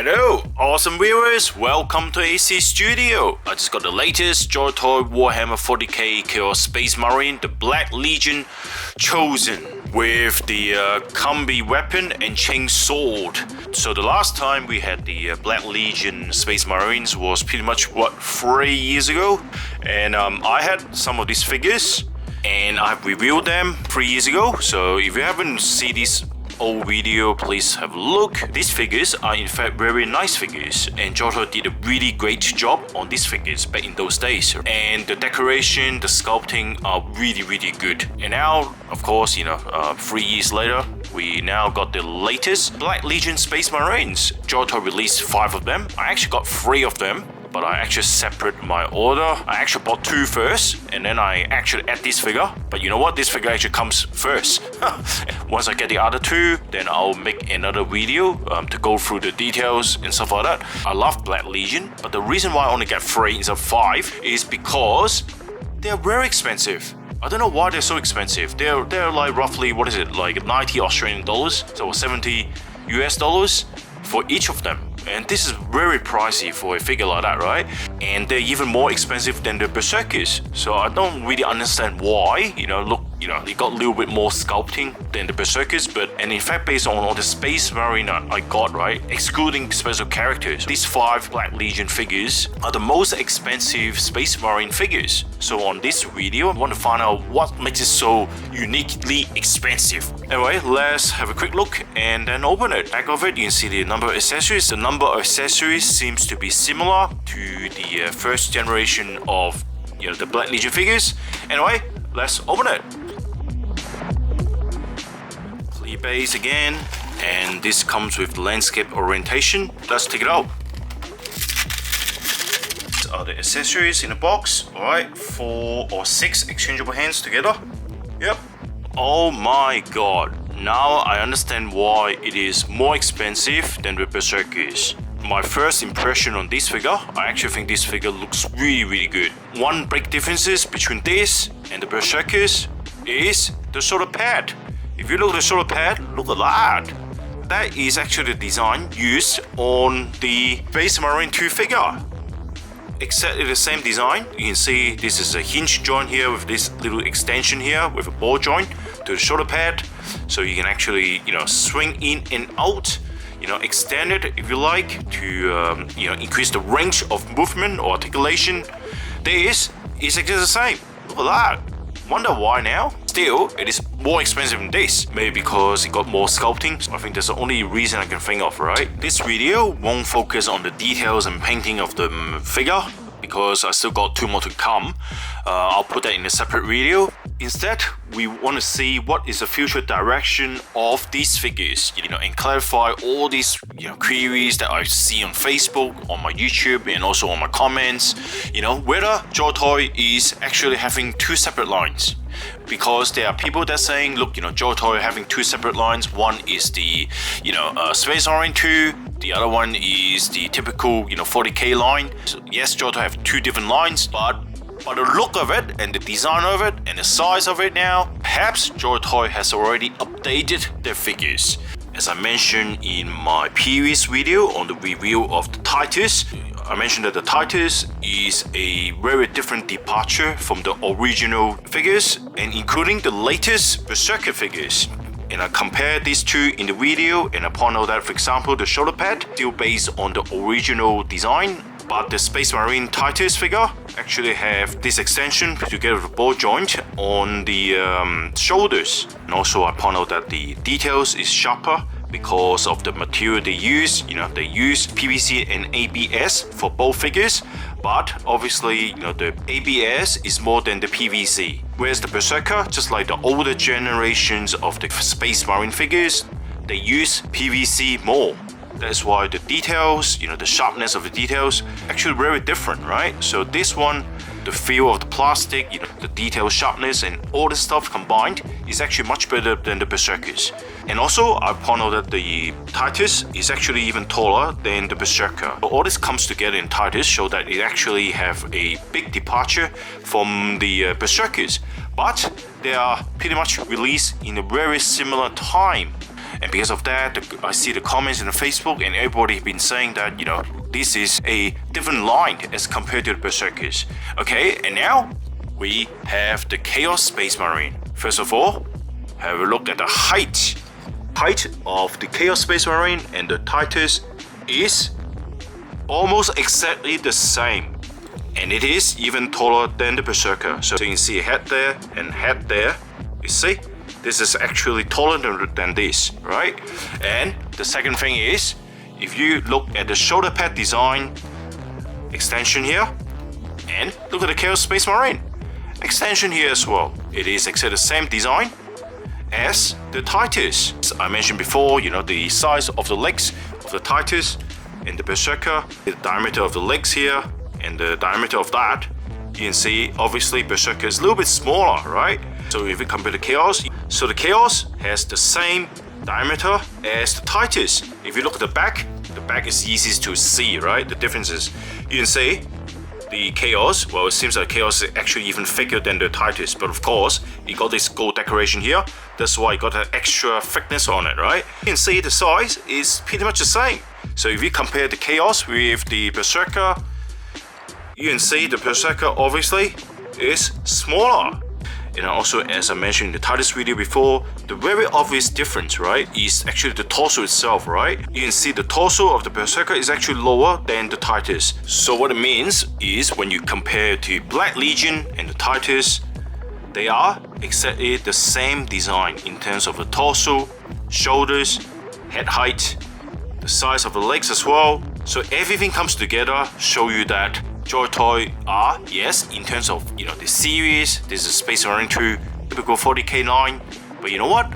Hello, awesome viewers, welcome to AC Studio. I just got the latest JoyToy Warhammer 40k Chaos Space Marine, the Black Legion Chosen, with the combi weapon and chain sword. So the last time we had the Black Legion Space Marines was pretty much, 3 years ago? And I had some of these figures, and I've reviewed them 3 years ago. So if you haven't seen this old video, please have a look. These figures are in fact very nice figures, and JoyToy did a really great job on these figures back in those days, and the decoration, the sculpting are really good. And now, of course, 3 years later, we now got the latest Black Legion Space Marines. JoyToy released 5 of them. I actually got 3 of them, but I actually separate my order. I actually bought 2 first, and then I actually add this figure. But you know what? This figure actually comes first. Once I get the other 2, then I'll make another video to go through the details and stuff like that. I love Black Legion, but the reason why I only get 3 instead of 5 is because they're very expensive. I don't know why they're so expensive. They're like roughly, like 90 Australian dollars, so 70 US dollars for each of them. And this is very pricey for a figure like that, right? And they're even more expensive than the Berserkers. So I don't really understand why. Look, they got a little bit more sculpting than the Berserkers, and in fact, based on all the Space Marine I got, right, excluding special characters, these 5 Black Legion figures are the most expensive Space Marine figures. So on this video, I want to find out what makes it so uniquely expensive. Anyway, let's have a quick look and then open it. Back of it, you can see the number of accessories. The number of accessories seems to be similar to the first generation of the Black Legion figures. Anyway, let's open it. Clear base again, and this comes with landscape orientation. Let's take it out. These are the accessories in the box. Alright, 4 or 6 exchangeable hands together. Yep. Oh my god. Now I understand why it is more expensive than the Berserkers. My first impression on this figure, I actually think this figure looks really good. One big difference between this and the Berserkers is the shoulder pad. If you look at the shoulder pad, look at that. That is actually the design used on the Space Marine 2 figure. Exactly the same design. You can see this is a hinge joint here with this little extension here with a ball joint to the shoulder pad. So you can actually, swing in and out, extend it if you like to, increase the range of movement or articulation. This is exactly the same. Look at that. Wonder why now? Still, it is more expensive than this. Maybe because it got more sculpting. I think that's the only reason I can think of, right? This video won't focus on the details and painting of the figure, because I still got 2 more to come. I'll put that in a separate video. Instead, we want to see what is the future direction of these figures, and clarify all these queries that I see on Facebook, on my YouTube, and also on my comments. Whether JoyToy is actually having 2 separate lines. Because there are people that saying, look, JoyToy having 2 separate lines. One is the, Space Marine 2. The other one is the typical, 40k line. So yes, JoyToy have 2 different lines, but by the look of it and the design of it and the size of it now, perhaps JoyToy has already updated their figures. As I mentioned in my previous video on the review of the Titus, I mentioned that the Titus is a very different departure from the original figures, and including the latest Berserker figures. And I compared these 2 in the video, and I point out that, for example, the shoulder pad still based on the original design, but the Space Marine Titus figure actually have this extension together with a ball joint on the shoulders. And also I point out that the details is sharper because of the material they use. They use PVC and ABS for both figures, but obviously, the ABS is more than the PVC. Whereas the Berserker, just like the older generations of the Space Marine figures, they use PVC more. That's why the details, the sharpness of the details, actually very different, right? So this one, the feel of the plastic, the detail sharpness and all this stuff combined is actually much better than the Berserkers. And also, I point out that the Titus is actually even taller than the Berserker. So all this comes together in Titus, show that it actually have a big departure from the Berserkers. But they are pretty much released in a very similar time. and because of that, I see the comments in the Facebook, and everybody has been saying that, you know, this is a different line as compared to the Berserkers. Okay, and now we have the Chaos Space Marine. First of all, have a look at the height of the Chaos Space Marine and the Titus is almost exactly the same, and it is even taller than the Berserker. So you can see a head there and head there. You see, this is actually taller than this, right? And the second thing is, if you look at the shoulder pad design extension here, and look at the Chaos Space Marine extension here as well, it is exactly the same design as the Titus. I mentioned before, you know, the size of the legs of the Titus and the Berserker, the diameter of the legs here and the diameter of that, you can see obviously Berserker is a little bit smaller, right? So if you compare the Chaos, so the Chaos has the same diameter as the Titus. If you look at the back is easy to see, right? The differences. You can see the Chaos, well, it seems like Chaos is actually even thicker than the Titus, but of course, it got this gold decoration here. That's why it got an extra thickness on it, right? You can see the size is pretty much the same. So if you compare the Chaos with the Berserker, you can see the Berserker obviously is smaller. And also, as I mentioned in the Titus video before, the very obvious difference, right, is actually the torso itself, right? You can see the torso of the Berserker is actually lower than the Titus. So what it means is when you compare to Black Legion and the Titus, they are exactly the same design in terms of the torso, shoulders, head height, the size of the legs as well. So everything comes together, show you that JoyToy are, yes, in terms of, you know, the series, this is Space Marine 2, typical 40k line, but you know what?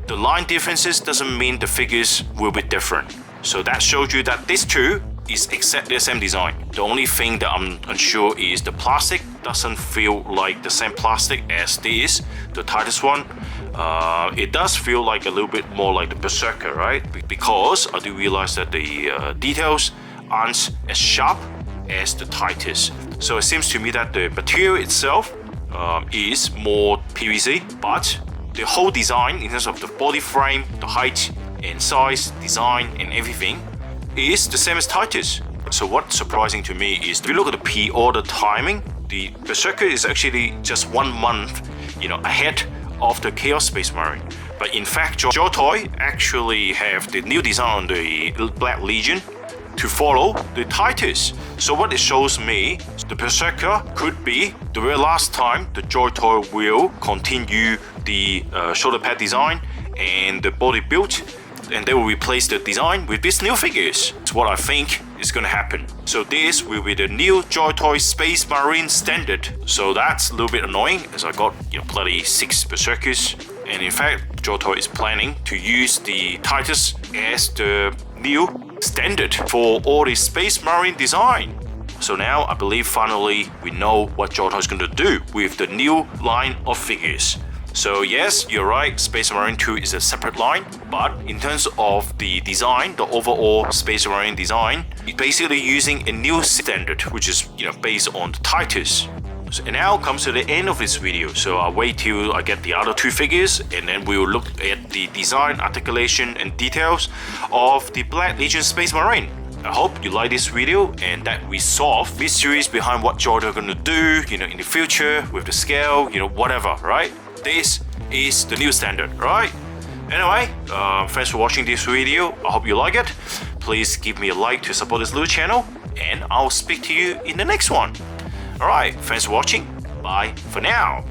The line differences doesn't mean the figures will be different. So that shows you that this two is exactly the same design. The only thing that I'm unsure is the plastic doesn't feel like the same plastic as this, the Titus one. It does feel like a little bit more like the Berserker, right? Because I do realize that the details aren't as sharp as the Titus. So it seems to me that the material itself is more PVC, but the whole design in terms of the body frame, the height and size, design and everything is the same as Titus. So what's surprising to me is if you look at the pre-order timing, the Berserker is actually just 1 month, you know, ahead of the Chaos Space Marine. But in fact, JoyToy actually have the new design on the Black Legion to follow the Titus. So what it shows me, the Berserker could be the very last time the JoyToy will continue the shoulder pad design and the body build, and they will replace the design with these new figures. It's what I think is going to happen. So this will be the new JoyToy Space Marine standard. So that's a little bit annoying, as I got, you know, bloody 6 Berserkers, and in fact JoyToy is planning to use the Titus as the new standard for all the Space Marine design. So now I believe finally we know what JoyToy is going to do with the new line of figures. So yes, you're right, Space Marine 2 is a separate line, but in terms of the design, the overall Space Marine design, it's basically using a new standard, which is, you know, based on the Titus. So, and now comes to the end of this video, so I'll wait till I get the other 2 figures, and then we will look at the design, articulation and details of the Black Legion Space Marine. I hope you like this video and that we solve mysteries behind what JoyToy are going to do, you know, in the future with the scale, you know, whatever, right? This is the new standard, right? Anyway, thanks for watching this video. I hope you like it. Please give me a like to support this little channel, and I'll speak to you in the next one. Alright, thanks for watching. Bye for now.